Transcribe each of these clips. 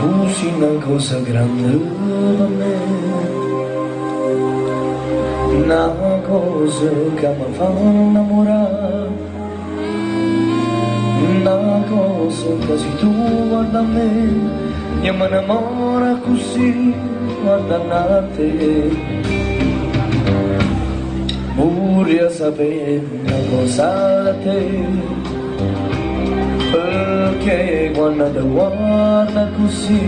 Tu sei una cosa grande per me, una cosa che mi fa innamorare, una cosa che se tu guarda a me, io mi innamoro così, guardando a te. Vorrei sapere una cosa da te, perché quando ti guarda così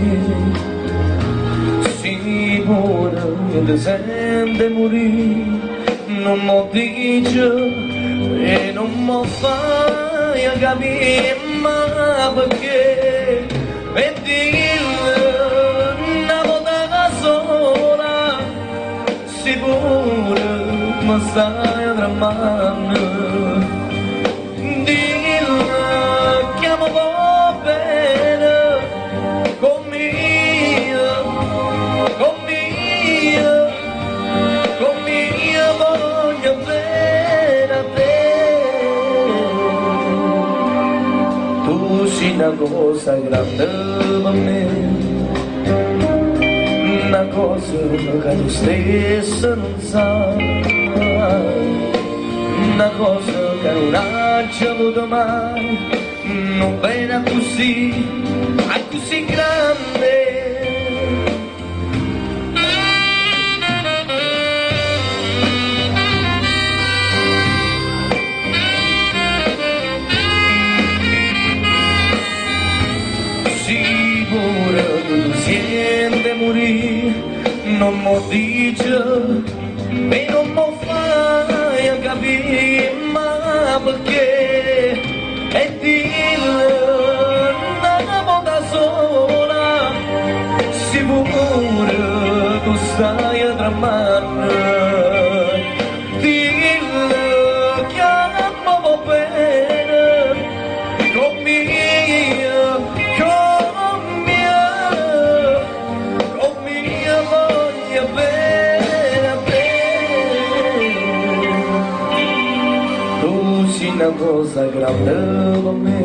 si muore e ti sente morire, non mi dice e non mi fai capire ma perché, e dire una volta sola sicura mi stai tramando, dillo che mi va bene conmigo, conmigo, conmigo voglio bene a te. Tu sei una cosa grande per me, una cosa che tu stesso non sai, una cosa che non hai avuto mai, non bene così, è così grande. Sicuro che tu senti morire, non mi dice e non mi fai capire ma perché, e dillo una volta sola sicuro tu stai tramando, dillo che mi va bene conmigo, conmigo voglio bene a te. Tu sei una cosa grande per me,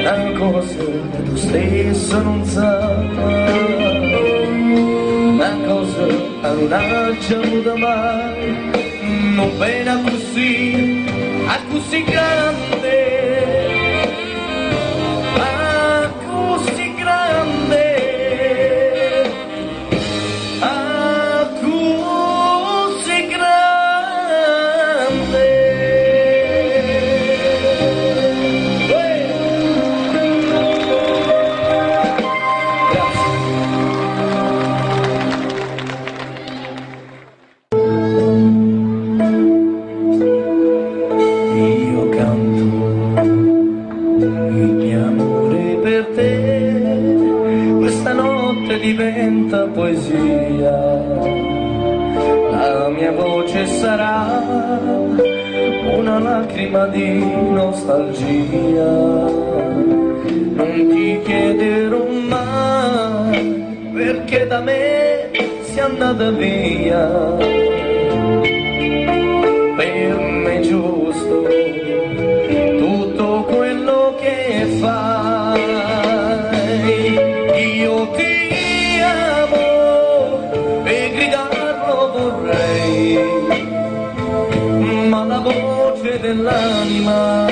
una cosa che tu stesso non sai, una cosa che non hai avuto mai, non bene così, è così grande, è così grande, è così grande. Io canto il mio amore per te, questa notte diventa poesia, la mia voce sarà una lacrima di nostalgia, non ti chiederò mai perché da me sei andata via, per me è giusto tutto quello che fai, io ti amo e gridarlo vorrei, ma la voce dell'anima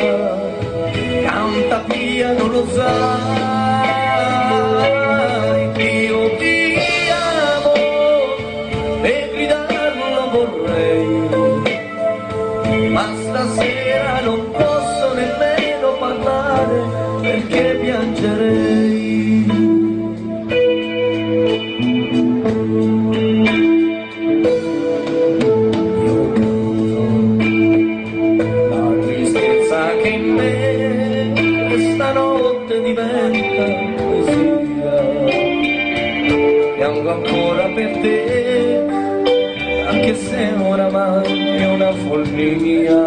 canta piano, lo sai, io ti amo e gridarlo vorrei, ma stasera non posso nemmeno parlare perché piangerei. Io canto la tristezza che in me questa notte diventa poesia, piango ancora per te anche se oramai è una follia,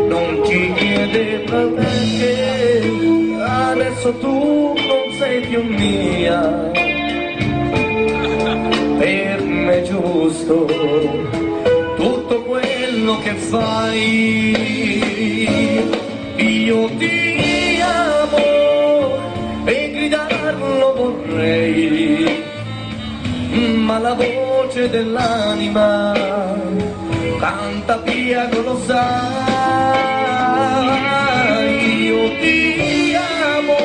non ti chiede perché adesso tu non sei più mia, per me è giusto tutto quello che fai, io ti amo vorrei, ma la voce dell'anima canta piano, lo sai, io ti amo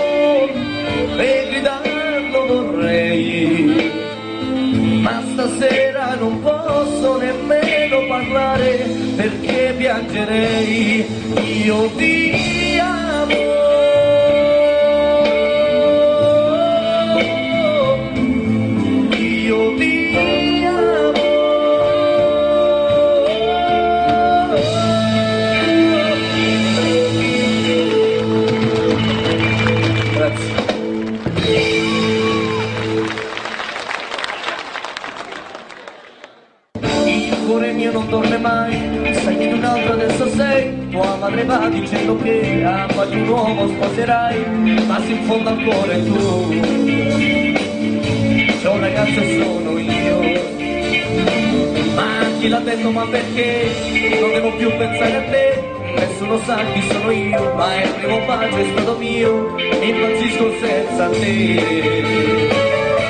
e gridarlo vorrei, ma stasera non posso nemmeno parlare perché piangerei, io ti amo. Il cuore mio non dorme mai, sai che di un altro adesso sei, tua madre va dicendo che ama di un uomo sposerai, ma se in fondo al cuore tu, c'è un ragazzo e sono io, ma chi l'ha detto, ma perché, non devo più pensare a te, nessuno sa chi sono io, ma il primo bacio è stato mio, impazzisco senza te.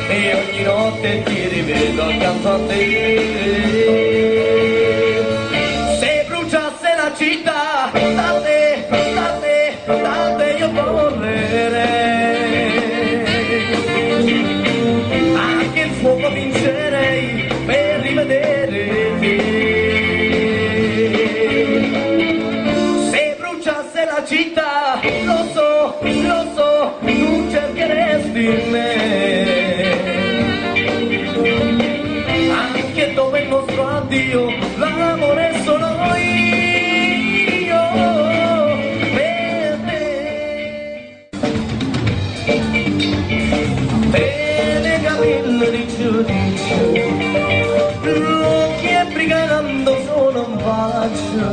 E ogni notte ti rivedo accanto a te. Se bruciasse la città, da te io correrei. Anche il fuoco vincerei per rivedere te. Se bruciasse la città, lo so, tu cercheresti me. Dove il nostro addio, l'amore sono io per te. Bene capello di giudice, occhi e brigando sono un bacio,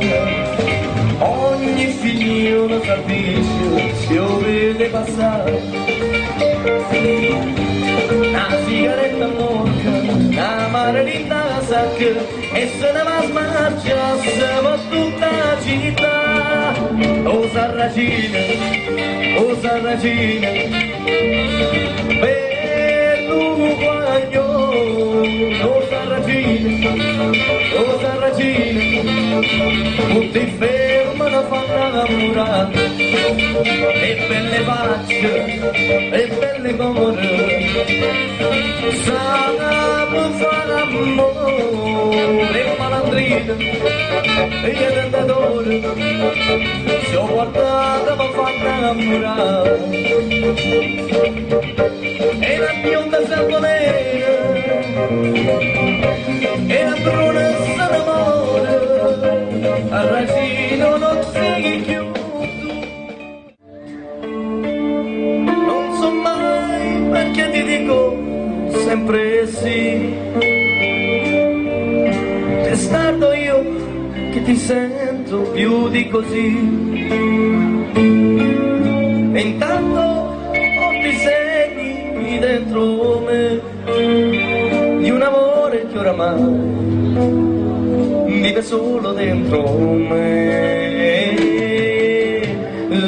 ogni figlio lo capisce, si lo vede passare. Una sigaretta morca, una margarita sacca e se ne va a smarciarsi per tutta la città. Oh Sarracina, per tu guaglione. Oh Sarracina, tutti fermano a fare innamorare. E belle facce, e belle cuore, sarà per fare amore, malandrina e tentatore, si ho guardata per fare innamorare. E la bionda sempre nera, e la bruna se ne muore, a ragino non sei più. Perché ti dico sempre sì, testardo io che ti sento più di così, e intanto ho disegni dentro me di un amore che oramai vive solo dentro me.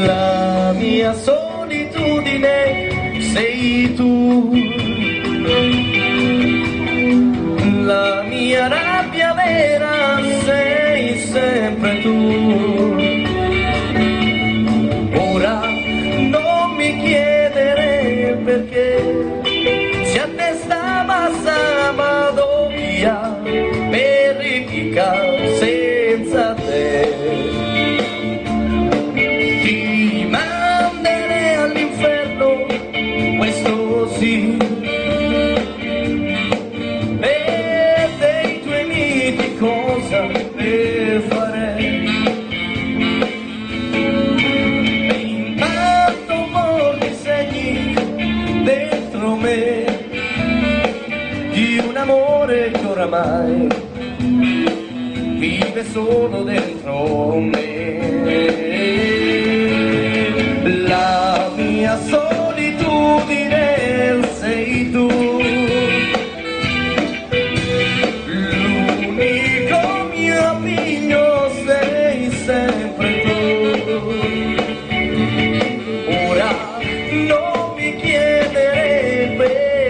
La mia solitudine sei tu, la mia rabbia vera sei sempre tu. Ora non mi chiedere perché, se a testa bassa vado via per ripicare senza te. Ti manderei all'inferno, questo sì, e dei tuoi miti cosa ne farei. E intanto porti segni dentro me di un amore che oramai vive solo dentro me. La mia solitudine sei tu, l'unico mio appiglio sei sempre tu. Ora non mi chiedere perché,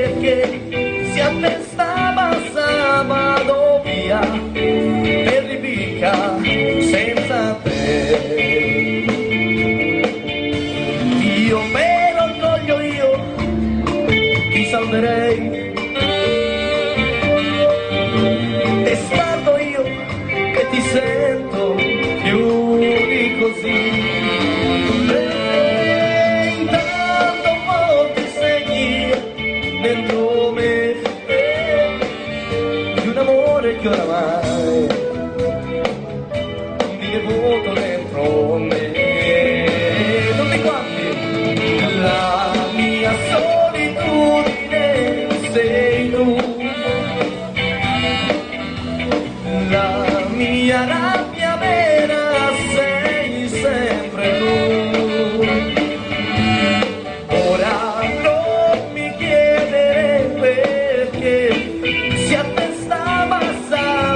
Lei tanto molti segni dentro me di un amore che oramai vive vuoto dentro me. Tutti quanti, la mia solitudine sei tu, la mia rabbia vera sei sempre tu. Ora non mi chiedere perché, se a te stava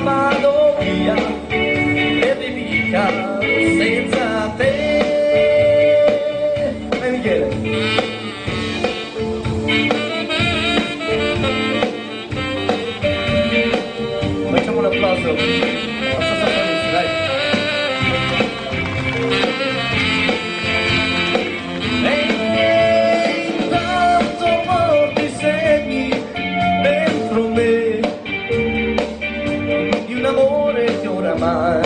vado via e vivica senza te. Michele. Facciamo un applauso a Sassofonista, dai. E tanto molti segni dentro me di un amore che oramai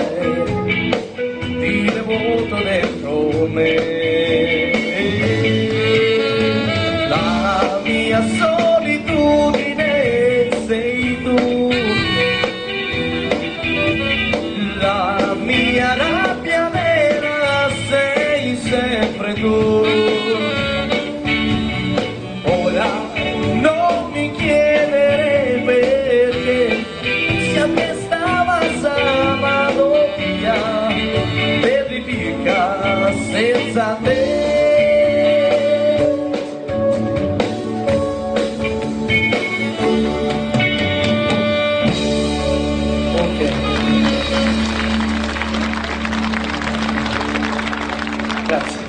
vive vuoto dentro me. La mia solitudine sei tu, la mia rabbia vera sei sempre tu. Ora non mi chiedere perché, se a te stava vado via per ripicca senza te. Grazie.